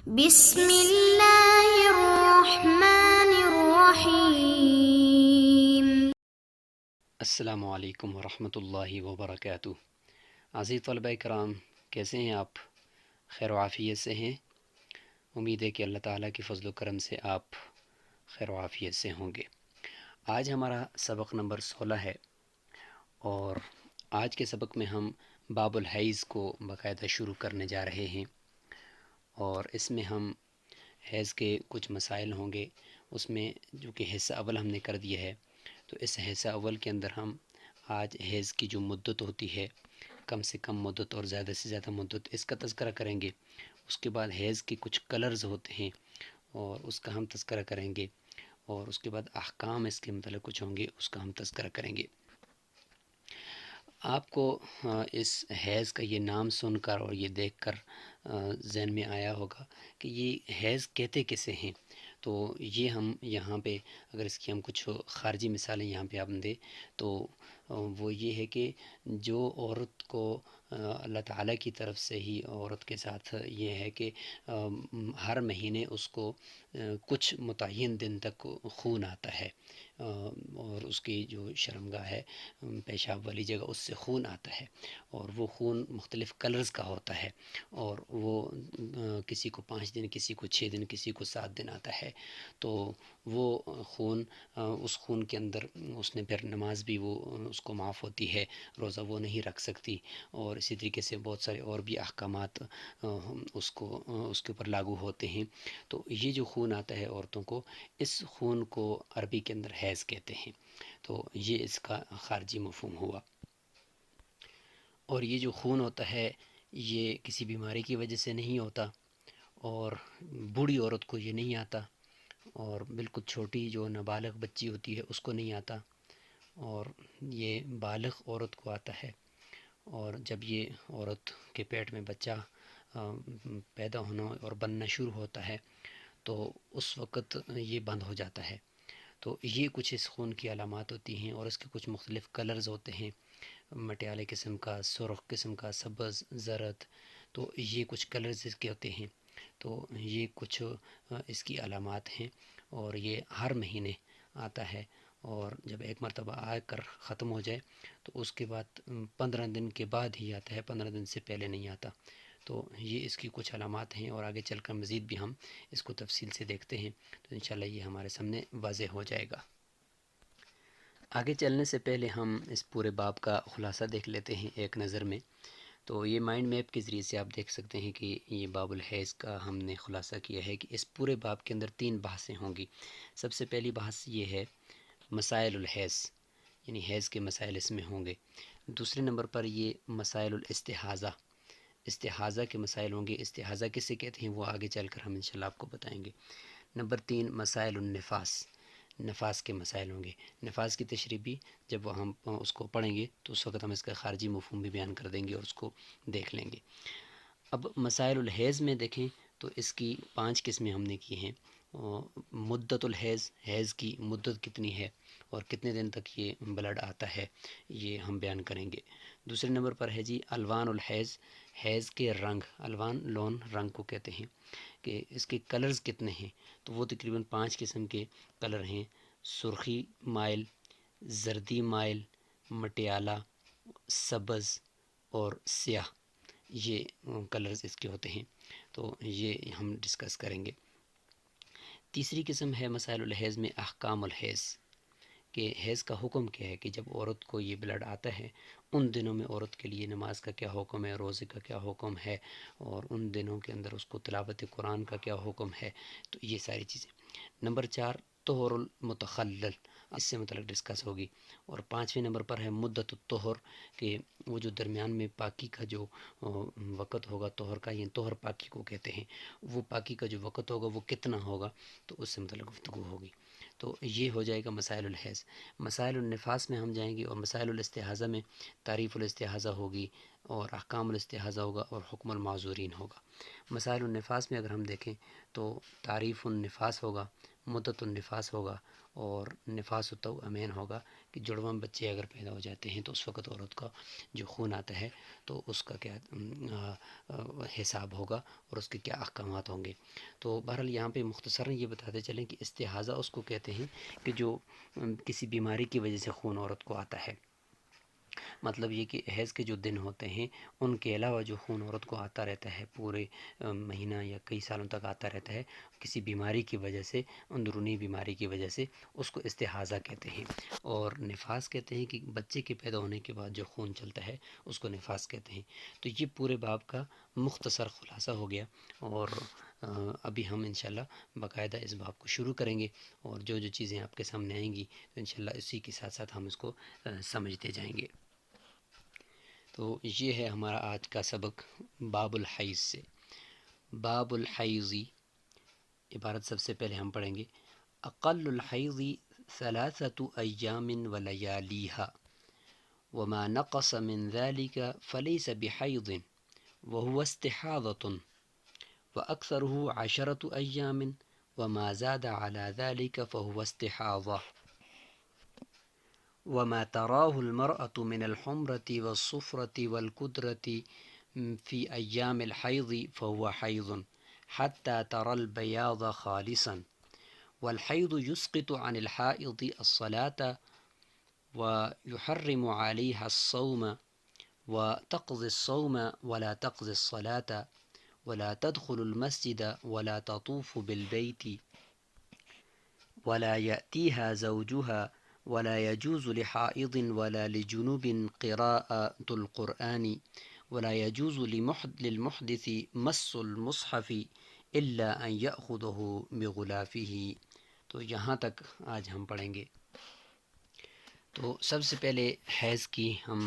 بسم اللہ الرحمن الرحیم۔ السلام علیکم ورحمۃ اللہ وبرکاتہ۔ عزیز طلبہ کرام، کیسے ہیں آپ؟ خیر و عافیت سے ہیں؟ امید ہے کہ اللہ تعالیٰ کے فضل و کرم سے آپ خیر و عافیت سے ہوں گے۔ آج ہمارا سبق نمبر 16 ہے، اور آج کے سبق میں ہم باب الحیض کو باقاعدہ شروع کرنے جا رہے ہیں، اور اس میں ہم حیض کے کچھ مسائل ہوں گے۔ اس میں جو کہ حصہ اول ہم نے کر دیا ہے، تو اس حصہ اول کے اندر ہم آج حیض کی جو مدت ہوتی ہے، کم سے کم مدت اور زیادہ سے زیادہ مدت، اس کا تذکرہ کریں گے۔ اس کے بعد حیض کے کچھ کلرز ہوتے ہیں اور اس کا ہم تذکرہ کریں گے، اور اس کے بعد احکام اس کے متعلق کچھ ہوں گے، اس کا ہم تذکرہ کریں گے۔ آپ کو اس حیض کا یہ نام سن کر اور یہ دیکھ کر ذہن میں آیا ہوگا کہ یہ حیض کہتے کسے ہیں۔ تو یہ ہم یہاں پہ اگر اس کی ہم کچھ خارجی مثالیں یہاں پہ آپ دیں تو وہ یہ ہے کہ جو عورت کو اللہ تعالیٰ کی طرف سے ہی عورت کے ساتھ یہ ہے کہ ہر مہینے اس کو کچھ متعین دن تک خون آتا ہے، اور اس کی جو شرمگاہ ہے، پیشاب والی جگہ، اس سے خون آتا ہے، اور وہ خون مختلف کلرز کا ہوتا ہے، اور وہ کسی کو 5 دن، کسی کو 6 دن، کسی کو 7 دن آتا ہے۔ تو وہ خون، اس خون کے اندر اس نے پھر نماز بھی وہ اس کو معاف ہوتی ہے، روزہ وہ نہیں رکھ سکتی، اور اسی طریقے سے بہت سارے اور بھی احکامات اس کے اوپر لاگو ہوتے ہیں۔ تو یہ جو خون آتا ہے عورتوں کو، اس خون کو عربی کے اندر حیض کہتے ہیں۔ تو یہ اس کا خارجی مفہوم ہوا۔ اور یہ جو خون ہوتا ہے، یہ کسی بیماری کی وجہ سے نہیں ہوتا، اور بوڑھی عورت کو یہ نہیں آتا، اور بالکل چھوٹی جو نابالغ بچی ہوتی ہے اس کو نہیں آتا، اور یہ بالغ عورت کو آتا ہے۔ اور جب یہ عورت کے پیٹ میں بچہ پیدا ہونا اور بننا شروع ہوتا ہے تو اس وقت یہ بند ہو جاتا ہے۔ تو یہ کچھ اس خون کی علامات ہوتی ہیں، اور اس کے کچھ مختلف کلرز ہوتے ہیں، مٹیالے قسم کا، سرخ قسم کا، سبز، زرد۔ تو یہ کچھ کلرز اس کے ہوتے ہیں۔ تو یہ کچھ اس کی علامات ہیں، اور یہ ہر مہینے آتا ہے، اور جب ایک مرتبہ آ کر ختم ہو جائے تو اس کے بعد 15 دن کے بعد ہی آتا ہے، 15 دن سے پہلے نہیں آتا۔ تو یہ اس کی کچھ علامات ہیں، اور آگے چل کر مزید بھی ہم اس کو تفصیل سے دیکھتے ہیں، تو انشاءاللہ یہ ہمارے سامنے واضح ہو جائے گا۔ آگے چلنے سے پہلے ہم اس پورے باب کا خلاصہ دیکھ لیتے ہیں ایک نظر میں۔ تو یہ مائنڈ میپ کے ذریعے سے آپ دیکھ سکتے ہیں کہ یہ باب الحیض کا ہم نے خلاصہ کیا ہے کہ اس پورے باب کے اندر 3 بحثیں ہوں گی۔ سب سے پہلی بحث یہ ہے مسائل الحیض، یعنی حیض کے مسائل اس میں ہوں گے۔ دوسرے نمبر پر یہ مسائل الاستحاضہ، استحاضہ کے مسائل ہوں گے۔ استحاضہ کسے کہتے ہیں وہ آگے چل کر ہم انشاءاللہ آپ کو بتائیں گے۔ نمبر 3 مسائل النفاس، نفاس کے مسائل ہوں گے۔ نفاس کی تشریح بھی جب وہ ہم اس کو پڑھیں گے تو اس وقت ہم اس کا خارجی مفہوم بھی بیان کر دیں گے اور اس کو دیکھ لیں گے۔ اب مسائل الحیض میں دیکھیں تو اس کی 5 قسمیں ہم نے کی ہیں۔ مدت الحیض، حیض کی مدت کتنی ہے اور کتنے دن تک یہ بلڈ آتا ہے، یہ ہم بیان کریں گے۔ دوسرے نمبر پر ہے جی الوان الحیض، حیض کے رنگ، الوان لون رنگ کو کہتے ہیں، کہ اس کے کلرز کتنے ہیں۔ تو وہ تقریباً 5 قسم کے کلر ہیں: سرخی مائل، زردی مائل، مٹیالہ، سبز اور سیاہ۔ یہ کلرز اس کے ہوتے ہیں، تو یہ ہم ڈسکس کریں گے۔ تیسری قسم ہے مسائل الحیض میں احکام الحیض، کہ حیض کا حکم کیا ہے، کہ جب عورت کو یہ بلڈ آتا ہے ان دنوں میں عورت کے لیے نماز کا کیا حکم ہے، روزے کا کیا حکم ہے، اور ان دنوں کے اندر اس کو تلاوت قرآن کا کیا حکم ہے۔ تو یہ ساری چیزیں۔ نمبر 4 طہر المتخلل، اس سے متعلق ڈسکس ہوگی۔ اور 5ویں نمبر پر ہے مدت الطہر، کہ وہ جو درمیان میں پاکی کا جو وقت ہوگا، طہر کا، یہ طہر پاکی کو کہتے ہیں، وہ پاکی کا جو وقت ہوگا وہ کتنا ہوگا، تو اس سے متعلق گفتگو ہوگی۔ تو یہ ہو جائے گا مسائل الحیض۔ مسائل النفاس میں ہم جائیں گے، اور مسائل الاستحاضہ میں تعریف الاستحاضہ ہوگی، اور احکام الاستحاضہ ہوگا اور حکم المعذورین ہوگا۔ مسائل النفاس میں اگر ہم دیکھیں تو تعریف النفاس ہوگا، مدت النفاس ہوگا، اور نفاس التوأمین ہوگا کہ جڑواں بچے اگر پیدا ہو جاتے ہیں تو اس وقت عورت کا جو خون آتا ہے تو اس کا کیا حساب ہوگا اور اس کے کیا احکامات ہوں گے۔ تو بہرحال یہاں پہ مختصراً یہ بتاتے چلیں کہ استحاضہ اس کو کہتے ہیں کہ جو کسی بیماری کی وجہ سے خون عورت کو آتا ہے، مطلب یہ کہ حیض کے جو دن ہوتے ہیں ان کے علاوہ جو خون عورت کو آتا رہتا ہے پورے مہینہ یا کئی سالوں تک آتا رہتا ہے کسی بیماری کی وجہ سے، اندرونی بیماری کی وجہ سے، اس کو استحاضہ کہتے ہیں۔ اور نفاس کہتے ہیں کہ بچے کے پیدا ہونے کے بعد جو خون چلتا ہے اس کو نفاس کہتے ہیں۔ تو یہ پورے باب کا مختصر خلاصہ ہو گیا، اور ابھی ہم انشاءاللہ باقاعدہ اس باب کو شروع کریں گے، اور جو جو چیزیں آپ کے سامنے آئیں گی تو انشاءاللہ اسی کے ساتھ ساتھ ہم اس کو سمجھتے جائیں گے۔ تو یہ ہے ہمارا آج کا سبق باب الحیض سے۔ باب الحیضی عبارت سب سے پہلے ہم پڑھیں گے، اقل الحیض ثلاثة ایام ولیالیہا وما نقص من ذلك فليس بحیض وهو استحاضة واکثره 10 ایام وما زاد على ذلك فهو استحاضة وما تراه المرأة من الحمرة والصفرة والكدرة في أيام الحيض فهو حيض حتى ترى البياض خالصا، والحيض يسقط عن الحائض الصلاة ويحرم عليها الصوم، وتقضي الصوم ولا تقضي الصلاة، ولا تدخل المسجد ولا تطوف بالبيت، ولا يأتيها زوجها، ولا يجوز لحائض ولا لجنوب قراءة القرآن، ولا يجوز للمحدث مس المصحف إلا أن يأخذه بغلافه۔ تو یہاں تک آج ہم پڑھیں گے۔ تو سب سے پہلے حیض کی ہم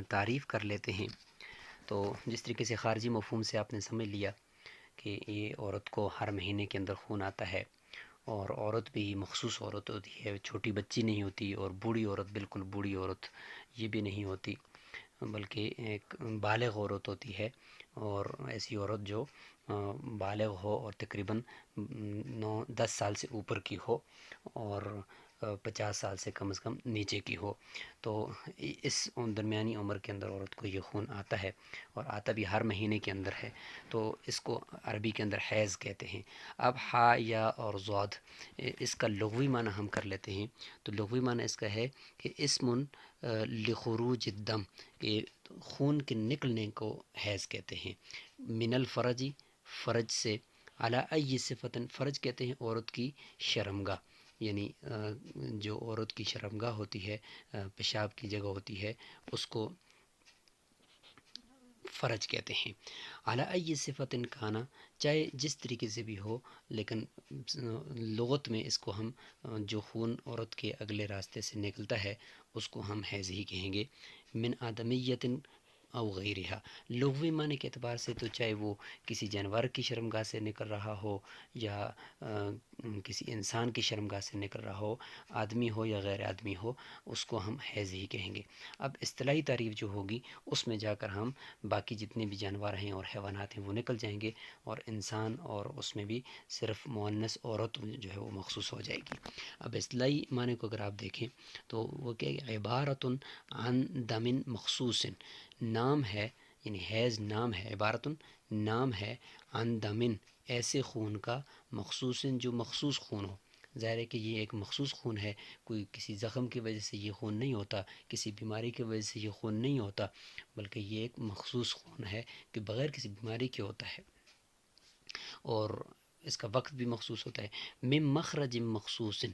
تعریف کر لیتے ہیں۔ تو جس طریقے سے خارجی مفہوم سے آپ نے سمجھ لیا کہ یہ عورت کو ہر مہینے کے اندر خون آتا ہے، اور عورت بھی مخصوص عورت ہوتی ہے، چھوٹی بچی نہیں ہوتی، اور بوڑھی عورت، بالکل بوڑھی عورت یہ بھی نہیں ہوتی، بلکہ ایک بالغ عورت ہوتی ہے، اور ایسی عورت جو بالغ ہو اور تقریباً 9-10 سال سے اوپر کی ہو، اور 50 سال سے کم از کم نیچے کی ہو۔ تو اس درمیانی عمر کے اندر عورت کو یہ خون آتا ہے، اور آتا بھی ہر مہینے کے اندر ہے، تو اس کو عربی کے اندر حیض کہتے ہیں۔ اب ہا یا اور ضاد اس کا لغوی معنی ہم کر لیتے ہیں۔ تو لغوی معنی اس کا ہے کہ اسم لخروج الدم، کہ خون کے نکلنے کو حیض کہتے ہیں، من الفرجی فرج سے، علی ای صفت، فرج کہتے ہیں عورت کی شرمگاہ، یعنی جو عورت کی شرمگاہ ہوتی ہے، پیشاب کی جگہ ہوتی ہے، اس کو فرج کہتے ہیں۔ علی ای صفت کانا، چاہے جس طریقے سے بھی ہو، لیکن لغت میں اس کو ہم جو خون عورت کے اگلے راستے سے نکلتا ہے اس کو ہم حیض ہی کہیں گے۔ من آدمیت او غیرہا، لغوی معنی کے اعتبار سے تو چاہے وہ کسی جانور کی شرمگاہ سے نکل رہا ہو یا کسی انسان کی شرمگاہ سے نکل رہا ہو، آدمی ہو یا غیر آدمی ہو، اس کو ہم حیض ہی کہیں گے۔ اب اصطلاحی تعریف جو ہوگی اس میں جا کر ہم باقی جتنے بھی جانور ہیں اور حیوانات ہیں وہ نکل جائیں گے، اور انسان اور اس میں بھی صرف مؤنث عورت جو ہے وہ مخصوص ہو جائے گی۔ اب اصطلاحی معنی کو اگر آپ دیکھیں تو وہ کہ عبارت عن دم مخصوص، نام ہے، یعنی حیض نام ہے، عبارت نام ہے، عن دم ایسے خون کا، مخصوص جو مخصوص خون ہو۔ ظاہر ہے کہ یہ ایک مخصوص خون ہے، کوئی کسی زخم کی وجہ سے یہ خون نہیں ہوتا، کسی بیماری کی وجہ سے یہ خون نہیں ہوتا، بلکہ یہ ایک مخصوص خون ہے کہ بغیر کسی بیماری کے ہوتا ہے، اور اس کا وقت بھی مخصوص ہوتا ہے۔ من مخرج مخصوص،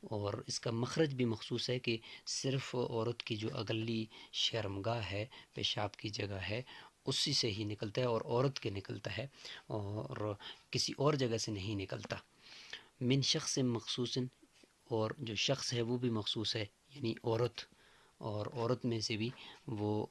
اور اس کا مخرج بھی مخصوص ہے کہ صرف عورت کی جو اگلی شرمگاہ ہے، پیشاب کی جگہ ہے، اسی سے ہی نکلتا ہے، اور عورت کے نکلتا ہے، اور کسی اور جگہ سے نہیں نکلتا۔ من شخص مخصوص، اور جو شخص ہے وہ بھی مخصوص ہے، یعنی عورت، اور عورت میں سے بھی وہ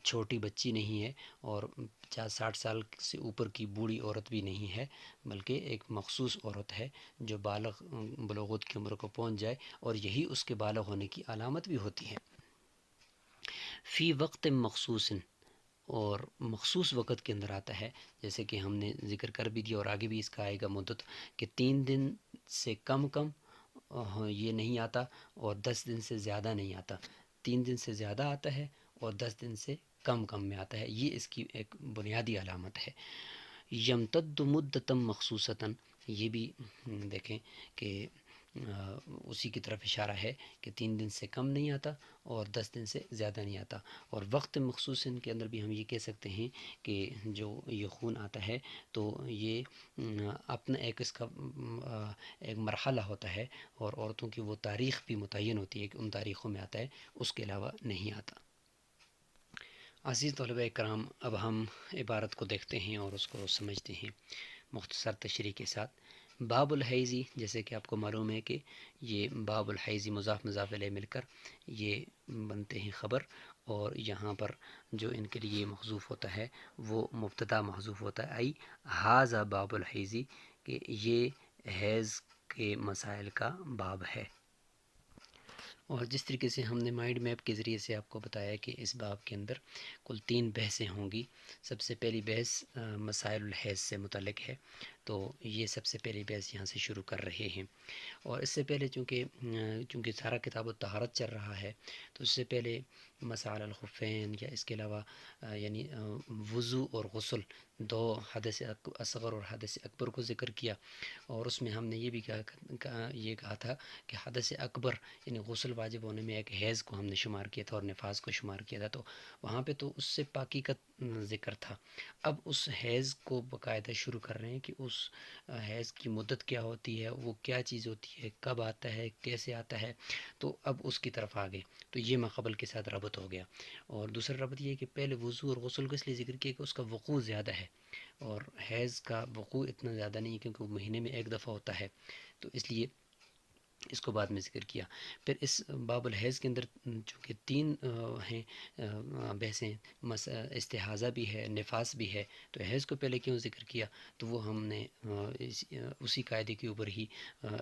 چھوٹی بچی نہیں ہے، اور 50-60 سال سے اوپر کی بوڑھی عورت بھی نہیں ہے، بلکہ ایک مخصوص عورت ہے جو بلوغت کی عمر کو پہنچ جائے، اور یہی اس کے بالغ ہونے کی علامت بھی ہوتی ہے۔ فی وقت مخصوص، اور مخصوص وقت کے اندر آتا ہے، جیسے کہ ہم نے ذکر کر بھی دیا اور آگے بھی اس کا آئے گا مدت، کہ 3 دن سے کم یہ نہیں آتا اور 10 دن سے زیادہ نہیں آتا، 3 دن سے زیادہ آتا ہے اور 10 دن سے کم میں آتا ہے، یہ اس کی ایک بنیادی علامت ہے۔ یمتد مدتم مخصوصتاً، یہ بھی دیکھیں کہ اسی کی طرف اشارہ ہے کہ 3 دن سے کم نہیں آتا اور 10 دن سے زیادہ نہیں آتا، اور وقت مخصوص کے اندر بھی ہم یہ کہہ سکتے ہیں کہ جو یہ خون آتا ہے تو یہ اپنا ایک اس کا ایک مرحلہ ہوتا ہے، اور عورتوں کی وہ تاریخ بھی متعین ہوتی ہے کہ ان تاریخوں میں آتا ہے، اس کے علاوہ نہیں آتا۔ عزیز طلبہ کرام، اب ہم عبارت کو دیکھتے ہیں اور اس کو سمجھتے ہیں مختصر تشریح کے ساتھ۔ باب الحیضی، جیسے کہ آپ کو معلوم ہے کہ یہ باب الحیضی مضاف الیہ مل کر یہ بنتے ہیں خبر، اور یہاں پر جو ان کے لیے محذوف ہوتا ہے وہ مبتدا محذوف ہوتا ہے، ای ھذا باب الحیضی، کہ یہ حیض کے مسائل کا باب ہے۔ اور جس طریقے سے ہم نے مائنڈ میپ کے ذریعے سے آپ کو بتایا کہ اس باب کے اندر کل 3 بحثیں ہوں گی۔ سب سے پہلی بحث مسائل الحیض سے متعلق ہے، تو یہ سب سے پہلی بحث یہاں سے شروع کر رہے ہیں۔ اور اس سے پہلے چونکہ سارا کتاب الطہارت چل رہا ہے، تو اس سے پہلے مسائل الخفین یا اس کے علاوہ یعنی وضو اور غسل، 2 حدث اصغر اور حدث اکبر کو ذکر کیا، اور اس میں ہم نے یہ بھی کہا تھا کہ حدث اکبر یعنی غسل واجب ہونے میں ایک حیض کو ہم نے شمار کیا تھا اور نفاس کو شمار کیا تھا، تو وہاں پہ تو اس سے پاکی کا ذکر تھا۔ اب اس حیض کو باقاعدہ شروع کر رہے ہیں کہ اس حیض کی مدت کیا ہوتی ہے، وہ کیا چیز ہوتی ہے، کب آتا ہے، کیسے آتا ہے، تو اب اس کی طرف آگے تو یہ ماقبل کے ساتھ ربط ہو گیا۔ اور دوسرا ربط یہ ہے کہ پہلے وضو اور غسل کو اس لیے ذکر کیا کہ اس کا وقوع زیادہ ہے، اور حیض کا وقوع اتنا زیادہ نہیں ہے کیونکہ وہ مہینے میں ایک دفعہ ہوتا ہے، تو اس لیے اس کو بعد میں ذکر کیا۔ پھر اس باب الحیض کے اندر چونکہ 3 ہیں بحثیں، استحاضہ بھی ہے، نفاس بھی ہے، تو حیض کو پہلے کیوں ذکر کیا، تو وہ ہم نے اسی قاعدے کے اوپر ہی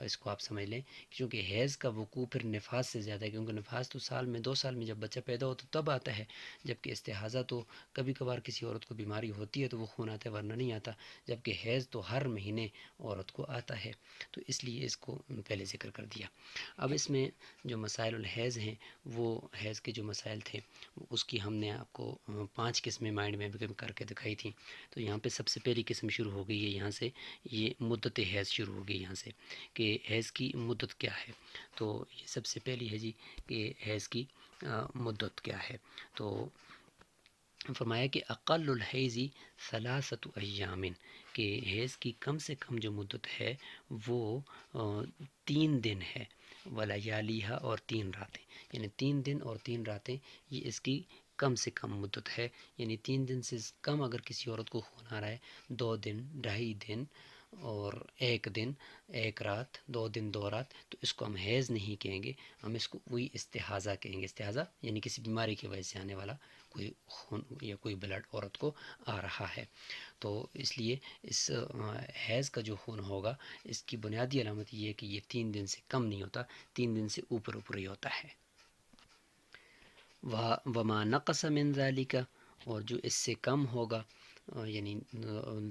اس کو آپ سمجھ لیں، کیونکہ حیض کا وقوع پھر نفاس سے زیادہ ہے، کیونکہ نفاس تو سال میں 2 سال میں جب بچہ پیدا ہو تو تب آتا ہے، جبکہ استحاضہ تو کبھی کبھار کسی عورت کو بیماری ہوتی ہے تو وہ خون آتا ہے، ورنہ نہیں آتا، جبکہ حیض تو ہر مہینے عورت کو آتا ہے، تو اس لیے اس کو پہلے ذکر کر دیا۔ اب اس میں جو مسائل الحیض ہیں، وہ حیض کے جو مسائل تھے اس کی ہم نے آپ کو 5 قسمیں مائنڈ میں کر کے دکھائی تھیں، تو یہاں پہ سب سے پہلی قسم شروع ہو گئی ہے، یہاں سے یہ مدت حیض شروع ہو گئی یہاں سے کہ حیض کی مدت کیا ہے، تو یہ سب سے پہلی ہے جی کہ حیض کی مدت کیا ہے، تو فرمایا کہ اقل الحیض 3 ایام، کہ حیض کی کم سے کم جو مدت ہے وہ 3 دن ہے، ولیالیہا، اور 3 راتیں، یعنی 3 دن اور 3 راتیں یہ اس کی کم سے کم مدت ہے، یعنی 3 دن سے کم اگر کسی عورت کو خون آ رہا ہے، 2 دن، 2.5 دن اور 1 دن 1 رات، 2 دن 2 رات، تو اس کو ہم حیض نہیں کہیں گے، ہم اس کو وہی استحاضہ کہیں گے۔ استحاضہ یعنی کسی بیماری کی وجہ سے آنے والا کوئی خون یا کوئی بلڈ عورت کو آ رہا ہے، تو اس لیے اس حیض کا جو خون ہوگا اس کی بنیادی علامت یہ ہے کہ یہ 3 دن سے کم نہیں ہوتا، 3 دن سے اوپر ہی ہوتا ہے۔ وما نقص من ذالک، اور جو اس سے کم ہوگا یعنی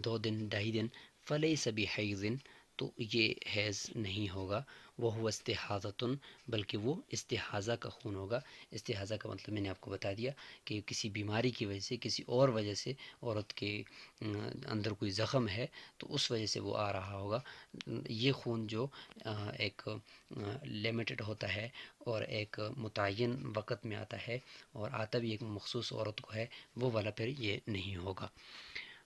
2 دن 2.5 دن، فلیس بحیض، تو یہ حیض نہیں ہوگا، وہ استحاضۃ، بلکہ وہ استحاضہ کا خون ہوگا۔ استحاضہ کا مطلب میں نے آپ کو بتا دیا کہ کسی بیماری کی وجہ سے، کسی اور وجہ سے عورت کے اندر کوئی زخم ہے تو اس وجہ سے وہ آ رہا ہوگا، یہ خون جو ایک لمیٹڈ ہوتا ہے اور ایک متعین وقت میں آتا ہے اور آتا بھی ایک مخصوص عورت کو ہے، وہ والا پھر یہ نہیں ہوگا۔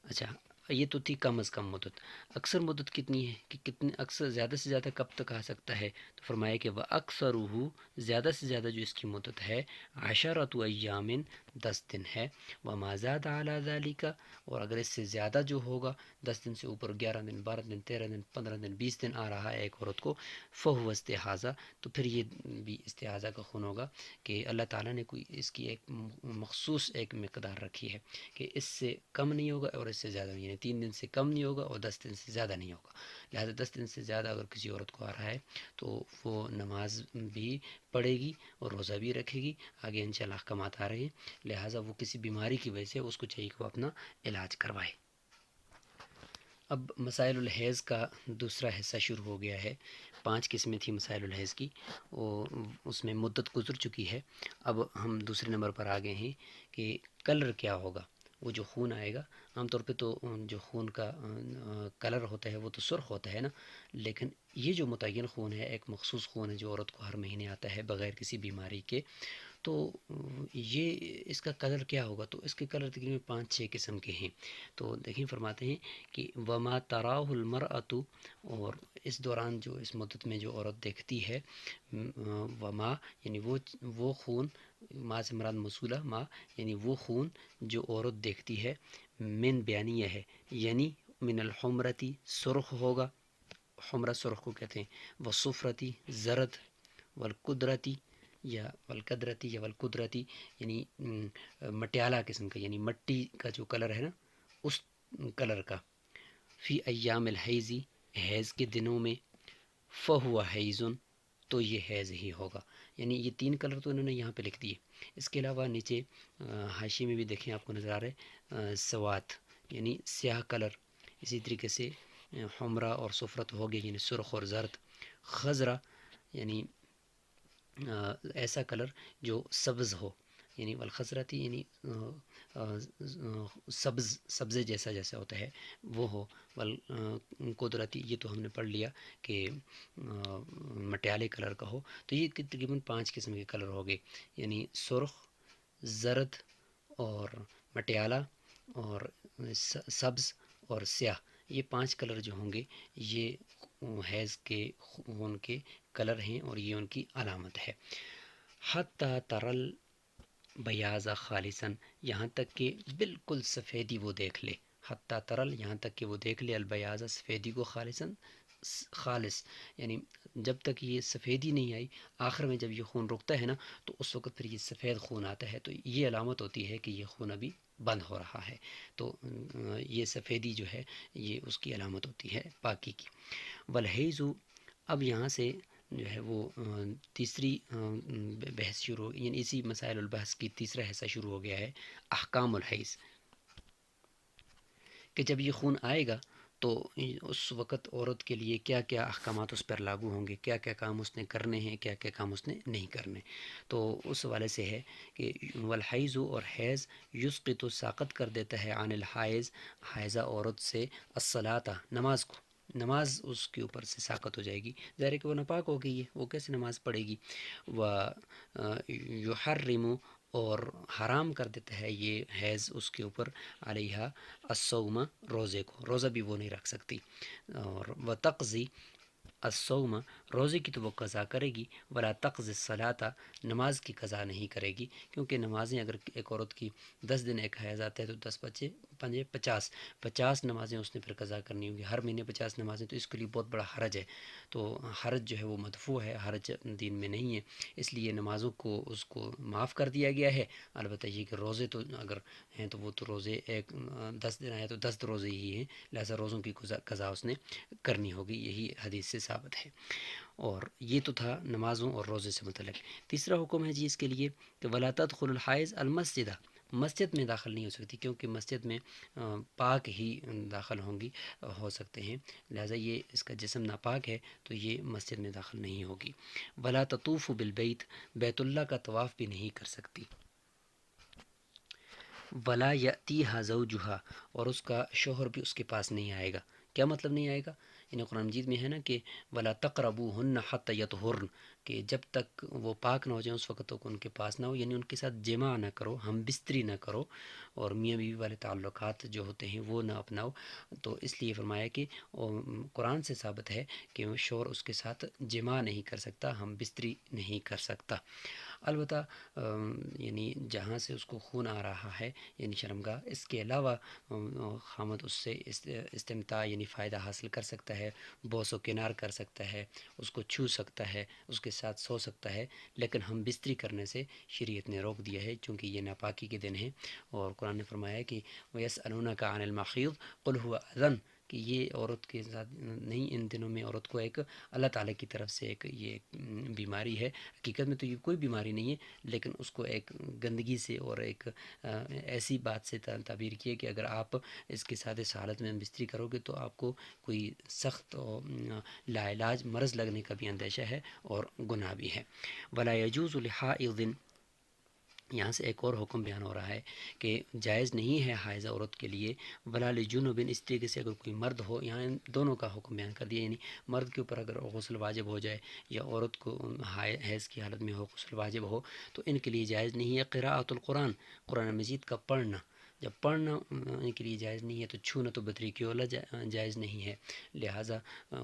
اچھا، یہ تو تھی کم از کم مدت۔ اکثر مدت کتنی ہے کہ کتنے اکثر زیادہ سے زیادہ کب تک آ سکتا ہے، تو فرمایا کہ وہ اکثرہ، زیادہ سے زیادہ جو اس کی مدت ہے، 10 ایام، 10 دن ہے، وما زاد علی ذالک، اور اگر اس سے زیادہ جو ہوگا، 10 دن سے اوپر 11 دن 12 دن 13 دن 15 دن 20 دن آ رہا ہے ایک عورت کو، فہو استحاضہ، تو پھر یہ بھی استحاضہ کا خون ہوگا، کہ اللہ تعالیٰ نے کوئی اس کی ایک مخصوص ایک مقدار رکھی ہے کہ اس سے کم نہیں ہوگا اور اس سے زیادہ نہیں، یعنی یعنی 3 دن سے کم نہیں ہوگا اور 10 دن سے زیادہ نہیں ہوگا. لہٰذا 10 دن سے زیادہ اگر کسی عورت کو آ رہا ہے تو وہ نماز بھی پڑھے گی اور روزہ بھی رکھے گی. آگے انشاءاللہ احکامات آ رہے ہیں. لہٰذا وہ کسی بیماری کی وجہ سے اس کو چاہیے کہ وہ اپنا علاج کروائے. اب مسائل الحیض کا دوسرا حصہ شروع ہو گیا ہے. 5 قسمیں تھیں مسائل الحیض کی، اس میں مدت گزر چکی ہے. اب ہم دوسرے نمبر پر آ گئے ہیں کہ کلر کیا ہوگا. وہ جو خون آئے گا، عام طور پہ تو جو خون کا کلر ہوتا ہے وہ تو سرخ ہوتا ہے نا، لیکن یہ جو متعین خون ہے، ایک مخصوص خون ہے جو عورت کو ہر مہینے آتا ہے بغیر کسی بیماری کے، تو یہ اس کا کلر کیا ہوگا. تو اس کے کلر تقریباً 5-6 قسم کے ہیں. تو دیکھیں فرماتے ہیں کہ وما تراہ المرأۃ، اور اس دوران جو اس مدت میں جو عورت دیکھتی ہے، وما یعنی وہ خون، ما سے مراد موصولہ، ما یعنی وہ خون جو عورت دیکھتی ہے، من بیانیہ ہے، یعنی من الحمرتی سرخ ہوگا. حمرہ سرخ کو کہتے ہیں. والصفرتی زرد. والقدرتی یا والقدرتی یعنی مٹیالہ قسم کا، یعنی مٹی کا جو کلر ہے نا اس کلر کا. فی ایام الحیضی، حیض کے دنوں میں. فہو حیضن، تو یہ حیض ہی ہوگا. یعنی یہ 3 کلر تو انہوں نے یہاں پہ لکھ دیے. اس کے علاوہ نیچے حاشیے میں بھی دیکھیں آپ کو نظر آ رہا ہے سوات یعنی سیاہ کلر. اسی طریقے سے حمرہ اور صفرت ہو گئے یعنی سرخ اور زرد. خضرہ یعنی ایسا کلر جو سبز ہو، یعنی والخضرتی یعنی سبزے جیسا ہوتا ہے وہ ہو. والقدرتی یہ تو ہم نے پڑھ لیا کہ مٹیالے کلر کا ہو. تو یہ تقریباً 5 قسم کے کلر ہو گئے، یعنی سرخ، زرد اور مٹیالہ اور سبز اور سیاہ. یہ 5 کلر جو ہوں گے یہ حیض کے خون کے کلر ہیں اور یہ ان کی علامت ہے. حتی ترل بیاض خالصاً، یہاں تک کہ بالکل سفیدی وہ دیکھ لے. حتی ترل، یہاں تک کہ وہ دیکھ لے البیاض سفیدی کو، خالصاً خالص، یعنی جب تک یہ سفیدی نہیں آئی، آخر میں جب یہ خون رکتا ہے نا تو اس وقت پھر یہ سفید خون آتا ہے. تو یہ علامت ہوتی ہے کہ یہ خون ابھی بند ہو رہا ہے. تو یہ سفیدی جو ہے یہ اس کی علامت ہوتی ہے پاکی کی. والحیض، اب یہاں سے جو ہے وہ تیسری بحث شروع ہو، یعنی اسی مسائل البحث کی تیسرا حصہ شروع ہو گیا ہے. احکام الحیض، کہ جب یہ خون آئے گا تو اس وقت عورت کے لیے کیا کیا احکامات اس پر لاگو ہوں گے، کیا کیا کام اس نے کرنے ہیں، کیا کیا کام اس نے نہیں کرنے. تو اس حوالے سے ہے کہ والحیض، اور حیض، یسقط، ساقط کر دیتا ہے، عن الحائض، حائضہ عورت سے، الصلاۃ، نماز کو. نماز اس کے اوپر سے ساقط ہو جائے گی. ظاہر ہے کہ وہ ناپاک ہو گئی ہے، وہ کیسے نماز پڑھے گی. و یحرم، اور حرام کر دیتا ہے یہ حیض اس کے اوپر، علیہا الصوم، روزے کو، روزہ بھی وہ نہیں رکھ سکتی. اور وتقضی الصوم، روزے کی تو وہ قضا کرے گی. ولا تقضی الصلاۃ، نماز کی قضا نہیں کرے گی، کیونکہ نمازیں اگر ایک عورت کی 10 دن ایک حیض آتا ہے تو 10 بچے 50 نمازیں اس نے پھر قضا کرنی ہوگی. ہر مہینے 50 نمازیں، تو اس کے لیے بہت بڑا حرج ہے. تو حرج جو ہے وہ مدفوع ہے، حرج دین میں نہیں ہے، اس لیے نمازوں کو اس کو معاف کر دیا گیا ہے. البتہ یہ کہ روزے تو اگر ہیں تو وہ تو روزے 10 دن آیا تو 10 روزے ہی ہیں، لہذا روزوں کی قضا اس نے کرنی ہوگی. یہی حدیث سے ثابت ہے. اور یہ تو تھا نمازوں اور روزے سے متعلق. تیسرا حکم ہے جی اس کے لیے کہ ولا تدخل الحائض المسجد، مسجد میں داخل نہیں ہو سکتی، کیونکہ مسجد میں پاک ہی داخل ہو سکتے ہیں، لہذا یہ اس کا جسم ناپاک ہے تو یہ مسجد میں داخل نہیں ہوگی. ولا تطوف بالبیت، بیت اللہ کا طواف بھی نہیں کر سکتی. ولا یأتیہا زوجہا، اور اس کا شوہر بھی اس کے پاس نہیں آئے گا. کیا مطلب نہیں آئے گا؟ یعنی قرآن مجید میں ہے نا کہ ولا تقربوہن حتی یطہرن، کہ جب تک وہ پاک نہ ہو جائیں اس وقت تک ان کے پاس نہ ہو، یعنی ان کے ساتھ جماع نہ کرو، ہم بستری نہ کرو، اور میاں بیوی والے تعلقات جو ہوتے ہیں وہ نہ اپناؤ. تو اس لیے فرمایا کہ قرآن سے ثابت ہے کہ شوہر اس کے ساتھ جماع نہیں کر سکتا، ہم بستری نہیں کر سکتا. البتہ یعنی جہاں سے اس کو خون آ رہا ہے یعنی شرمگاہ، اس کے علاوہ خامد اس سے استمتاع یعنی فائدہ حاصل کر سکتا ہے، بوس و کنار کر سکتا ہے، اس کو چھو سکتا ہے، اس کے ساتھ سو سکتا ہے، لیکن ہم بستری کرنے سے شریعت نے روک دیا ہے چونکہ یہ ناپاکی کے دن ہیں۔ اور قرآن نے فرمایا ہے کہ وَيَسْأَلُونَكَ عَنِ الْمَحِيضِ قُلْ هُوَ أَذًى، کہ یہ عورت کے ساتھ نہیں، ان دنوں میں عورت کو ایک اللہ تعالیٰ کی طرف سے ایک یہ بیماری ہے، حقیقت میں تو یہ کوئی بیماری نہیں ہے، لیکن اس کو ایک گندگی سے اور ایک ایسی بات سے تعبیر کی ہے کہ اگر آپ اس کے ساتھ اس حالت میں بستری کرو گے تو آپ کو کوئی سخت لاعلاج مرض لگنے کا بھی اندیشہ ہے اور گناہ بھی ہے۔ ولا يجوز لحائض، یہاں سے ایک اور حکم بیان ہو رہا ہے کہ جائز نہیں ہے حائض عورت کے لیے، ولا لجنوب، اس طریقے سے اگر کوئی مرد ہو، یہاں ان دونوں کا حکم بیان کر دیا، یعنی مرد کے اوپر اگر غسل واجب ہو جائے یا عورت کو حیض کی حالت میں ہو غسل واجب ہو تو ان کے لیے جائز نہیں ہے قراءۃ القرآن، قرآن مجید کا پڑھنا۔ جب پڑھنا ان کے لیے جائز نہیں ہے تو چھونا تو بدری کی اولا جائز نہیں ہے، لہٰذا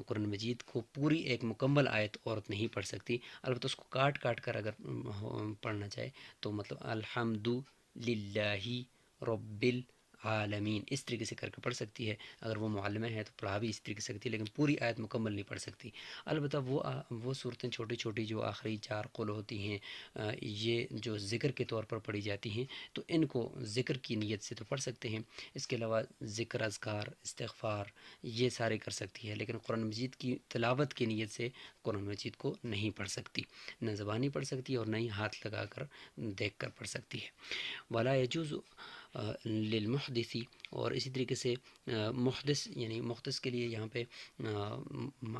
قرآن مجید کو پوری ایک مکمل آیت عورت نہیں پڑھ سکتی، البتہ اس کو کاٹ کاٹ کر اگر پڑھنا چاہے تو مطلب الحمد للہ رب العالمین اس طریقے سے کر کے پڑھ سکتی ہے، اگر وہ معلمہ ہے تو پڑھا بھی اس طریقے سے سکتی ہے، لیکن پوری آیت مکمل نہیں پڑھ سکتی۔ البتہ وہ صورتیں چھوٹی چھوٹی جو آخری 4 قل ہوتی ہیں، یہ جو ذکر کے طور پر پڑھی جاتی ہیں تو ان کو ذکر کی نیت سے تو پڑھ سکتے ہیں، اس کے علاوہ ذکر، اذکار، استغفار یہ سارے کر سکتی ہے، لیکن قرآن مجید کی تلاوت کی نیت سے قرآن مجید کو نہیں پڑھ سکتی، نہ زبانی پڑھ سکتی اور نہ ہی ہاتھ لگا کر دیکھ کر پڑھ سکتی ہے۔ ولا يجوز للمحدث، اور اسی طریقے سے محدث، یعنی محدث کے لیے یہاں پہ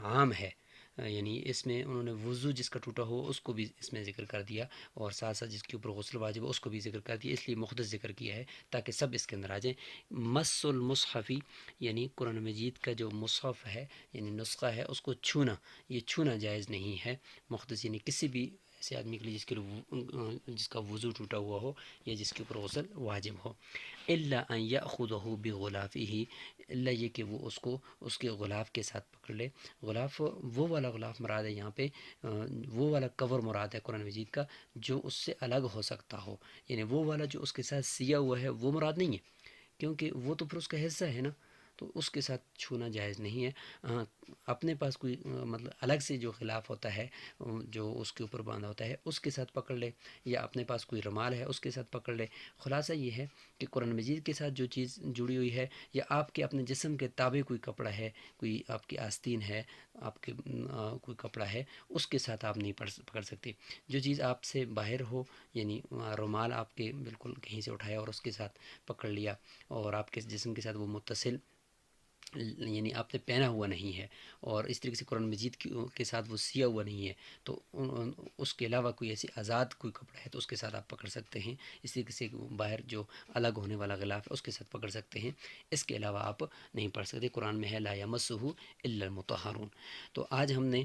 عام ہے، یعنی اس میں انہوں نے وضو جس کا ٹوٹا ہو اس کو بھی اس میں ذکر کر دیا، اور ساتھ ساتھ جس کے اوپر غسل واجب ہو اس کو بھی ذکر کر دیا، اس لیے محدث ذکر کیا ہے تاکہ سب اس کے اندر آ جائیں۔ مس المصحف، یعنی قرآن مجید کا جو مصحف ہے یعنی نسخہ ہے اس کو چھونا، یہ چھونا جائز نہیں ہے۔ محدث یعنی کسی بھی ایسے آدمی کے لیے جس کا وضو ٹوٹا ہوا ہو یا جس کے اوپر غسل واجب ہو، الا ان یاخذہ بغلافہ، الا یہ کہ وہ اس کو اس کے غلاف کے ساتھ پکڑ لے۔ غلاف وہ والا غلاف مراد ہے یہاں پہ، وہ والا کور مراد ہے قرآن مجید کا جو اس سے الگ ہو سکتا ہو، یعنی وہ والا جو اس کے ساتھ سیا ہوا ہے وہ مراد نہیں ہے، کیونکہ وہ تو پھر اس کا حصہ ہے نا، تو اس کے ساتھ چھونا جائز نہیں ہے۔ اپنے پاس کوئی مطلب الگ سے جو خلاف ہوتا ہے جو اس کے اوپر باندھا ہوتا ہے اس کے ساتھ پکڑ لے، یا اپنے پاس کوئی رومال ہے اس کے ساتھ پکڑ لے۔ خلاصہ یہ ہے کہ قرآن مجید کے ساتھ جو چیز جڑی ہوئی ہے یا آپ کے اپنے جسم کے تابع کوئی کپڑا ہے، کوئی آپ کی آستین ہے، آپ کے کوئی کپڑا ہے، اس کے ساتھ آپ نہیں پکڑ سکتے۔ جو چیز آپ سے باہر ہو، یعنی رومال آپ کے بالکل کہیں سے اٹھایا اور اس کے ساتھ پکڑ لیا اور آپ کے جسم کے ساتھ وہ متصل یعنی آپ نے پہنا ہوا نہیں ہے، اور اس طریقے سے قرآن مجید کے ساتھ وہ سیا ہوا نہیں ہے، تو اس کے علاوہ کوئی ایسی آزاد کوئی کپڑا ہے تو اس کے ساتھ آپ پکڑ سکتے ہیں۔ اس طریقے سے باہر جو الگ ہونے والا غلاف ہے اس کے ساتھ پکڑ سکتے ہیں، اس کے علاوہ آپ نہیں پڑھ سکتے۔ قرآن میں ہے لا یمسہ الا المطہرون۔ تو آج ہم نے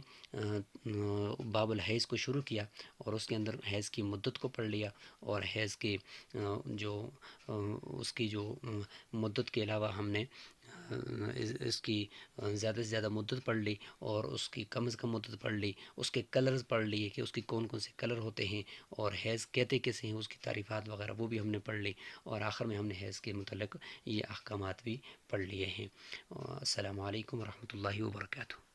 باب الحیض کو شروع کیا اور اس کے اندر حیض کی مدت کو پڑھ لیا، اور حیض کے جو اس کی جو مدت کے علاوہ ہم نے اس کی زیادہ سے زیادہ مدت پڑھ لی اور اس کی کم از کم مدت پڑھ لی، اس کے کلرز پڑھ لیے کہ اس کی کون کون سے کلر ہوتے ہیں اور حیض کہتے کیسے ہیں، اس کی تعریفات وغیرہ وہ بھی ہم نے پڑھ لی، اور آخر میں ہم نے حیض کے متعلق یہ احکامات بھی پڑھ لیے ہیں۔ السلام علیکم ورحمۃ اللہ وبرکاتہ۔